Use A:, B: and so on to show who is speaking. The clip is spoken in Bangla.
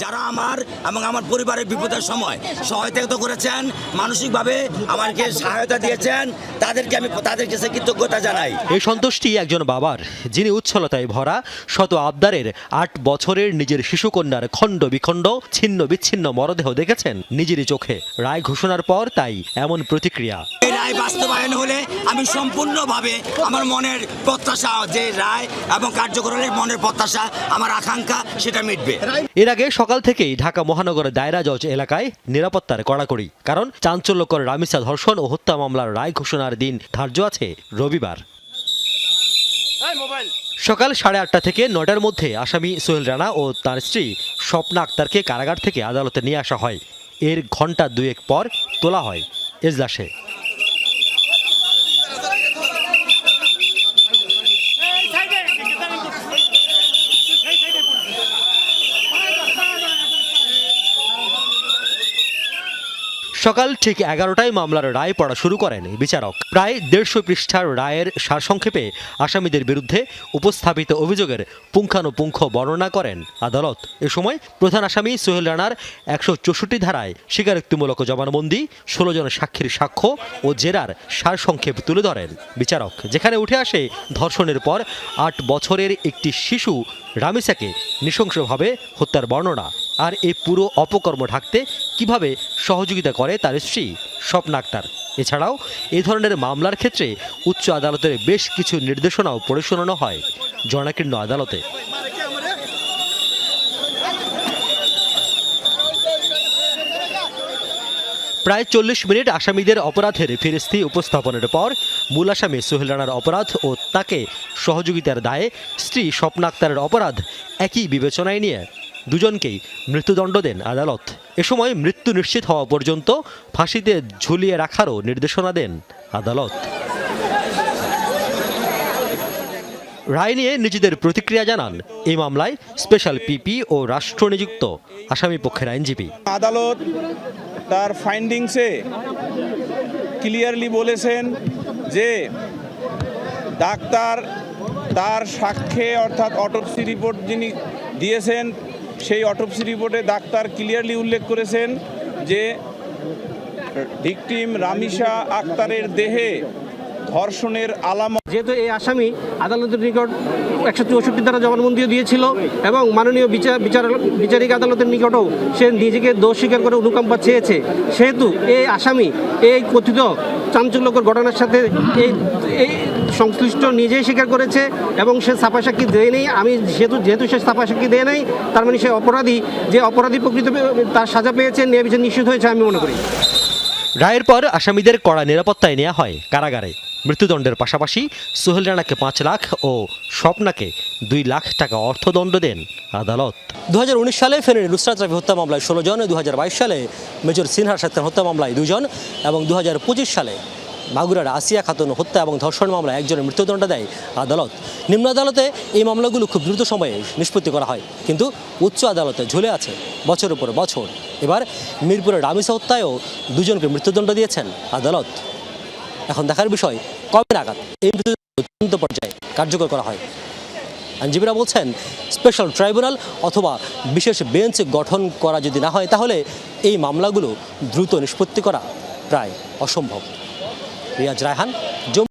A: যারা আমার এবং আমার পরিবারের বিপদের সময় সহায়তা করেছেন, মানসিকভাবে আমাকে সহায়তা দিয়েছেন, তাদের কাছে কৃতজ্ঞতা জানাই।
B: এই সন্তুষ্টি একজন বাবার, যিনি উচ্ছলতায় ভরা শত আবদারের 8 বছরের নিজের শিশুকন্যার খণ্ড বিখণ্ড ছিন্ন বিচ্ছিন্ন মরদেহ দেখেছেন নিজেরই চোখে। রায় ঘোষণার পর তাই এমন প্রতিক্রিয়া।
A: এই রায় বাস্তবায়ন হলে আমি সম্পূর্ণভাবে আমার মনের প্রত্যাশা, যে রায় এবং কার্যকর হলে মনের প্রত্যাশা, আমার আকাঙ্ক্ষা সেটা মিটবে।
B: এর আগে সকাল থেকেই ঢাকা মহানগরের দায়রা জজ এলাকায় নিরাপত্তার কড়াকড়ি, কারণ চাঞ্চল্যকর রামিসা ধর্ষণ ও হত্যা মামলার রায় ঘোষণার দিন ধার্য আছে রবিবার। সকাল 8:30 থেকে 9টার মধ্যে আসামি সোহেল রানা ও তার স্ত্রী স্বপ্না আক্তারকে কারাগার থেকে আদালতে নিয়ে আসা হয়। এর ঘণ্টা দুয়েক পর তোলা হয় এজলাসে। সকাল ঠিক 11টায় মামলার রায় পড়া শুরু করেন বিচারক। প্রায় 150 পৃষ্ঠার রায়ের সারসংক্ষেপে আসামিদের বিরুদ্ধে উপস্থাপিত অভিযোগের পুঙ্খানুপুঙ্খ বর্ণনা করেন আদালত। এ সময় প্রধান আসামি সোহেল রানার 164 ধারায় স্বীকারোক্তিমূলক জবানবন্দি, 16 জন সাক্ষীর সাক্ষ্য ও জেরার সারসংক্ষেপ তুলে ধরেন বিচারক, যেখানে উঠে আসে ধর্ষণের পর 8 বছরের একটি শিশু রামিসাকে নৃশংসভাবে হত্যার বর্ণনা, আর এই পুরো অপকর্ম ঢাকতে কিভাবে সহযোগিতা করে তার স্ত্রী স্বপ্না আক্তার। এছাড়াও এই ধরনের মামলার ক্ষেত্রে উচ্চ আদালতের বেশ কিছু নির্দেশনাও পড়ে শোনানো হয় জনাকীর্ণ আদালতে। প্রায় 40 মিনিট আসামিদের অপরাধের ফিরিস্তি উপস্থাপনের পর মূল আসামি সোহেল রানার অপরাধ ও তাকে সহযোগিতার দায়ে স্ত্রী স্বপ্না আক্তারের অপরাধ একই বিবেচনায় নিয়ে দুজনকেই মৃত্যুদণ্ড দেন আদালত। এ সময় মৃত্যু নিশ্চিত হওয়া পর্যন্ত ফাঁসিতে ঝুলিয়ে রাখারও নির্দেশনা দেন আদালত। রায় নিয়ে নিজেদের প্রতিক্রিয়া জানান এই মামলায় স্পেশাল পিপি ও রাষ্ট্রনিযুক্ত আসামি পক্ষের আইনজীবী।
C: আদালত তার ফাইন্ডিংসে ক্লিয়ারলি বলেছেন যে ডাক্তার তার সাক্ষ্যে অর্থাৎ অটোপসি রিপোর্ট যিনি দিয়েছেন, সেই অটোপসি রিপোর্টে ডাক্তার ক্লিয়ারলি উল্লেখ করেছেন যে ভিকটিম রামিসা আক্তারের দেহে ধর্ষণের আলামত।
D: যেহেতু এই আসামি আদালতের নিকট 164 ধারা জবানবন্দিও দিয়েছিল এবং মাননীয় বিচারিক আদালতের নিকটও সে নিজেকে দোষ স্বীকার করে অনুকম্পা চেয়েছে, সেহেতু এই আসামি এই কথিত চাঞ্চল্যকর ঘটনার সাথে এই সংশ্লিষ্ট নিজেই স্বীকার করেছে এবং সে ছাপা সাক্ষী দেয় নেই। আমি যেহেতু সে ছাপা সাক্ষী দেয় নাই, তার মানে সে অপরাধী, যে অপরাধী প্রকৃত তার সাজা পেয়েছে, ন্যায় বিচার নিশ্চিত হয়েছে আমি মনে করি।
B: রায়ের পর আসামিদের কড়া নিরাপত্তায় নেওয়া হয় কারাগারে। মৃত্যুদণ্ডের পাশাপাশি সোহেল রানাকে 5 লাখ ও স্বপ্নাকে 2 লাখ টাকা অর্থদণ্ড দেন আদালত। 2019 সালে ফেনীর নুসরাত রাফি হত্যা মামলায় 16 জন, 2022 সালে মেজর সিনহার সাথে হত্যা মামলায় 2 জন এবং 2025 সালে মাগুরার আসিয়া খাতুন হত্যা এবং ধর্ষণ মামলায় 1 জনের মৃত্যুদণ্ড দেয় আদালত। নিম্ন আদালতে এই মামলাগুলো খুব দ্রুত সময়ে নিষ্পত্তি করা হয়, কিন্তু উচ্চ আদালতে ঝুলে আছে বছরের পর বছর। এবার মিরপুরের রামিসা হত্যায়ও 2 জনকে মৃত্যুদণ্ড দিয়েছেন আদালত। এখন দেখার বিষয় কবে নাগাদ এই মৃত্যুদণ্ড পর্যায়ে কার্যকর করা হয়। আইনজীবীরা বলছেন স্পেশাল ট্রাইব্যুনাল অথবা বিশেষ বেঞ্চ গঠন করা যদি না হয়, তাহলে এই মামলাগুলো দ্রুত নিষ্পত্তি করা প্রায় অসম্ভব। রিয়াজ রায়হান,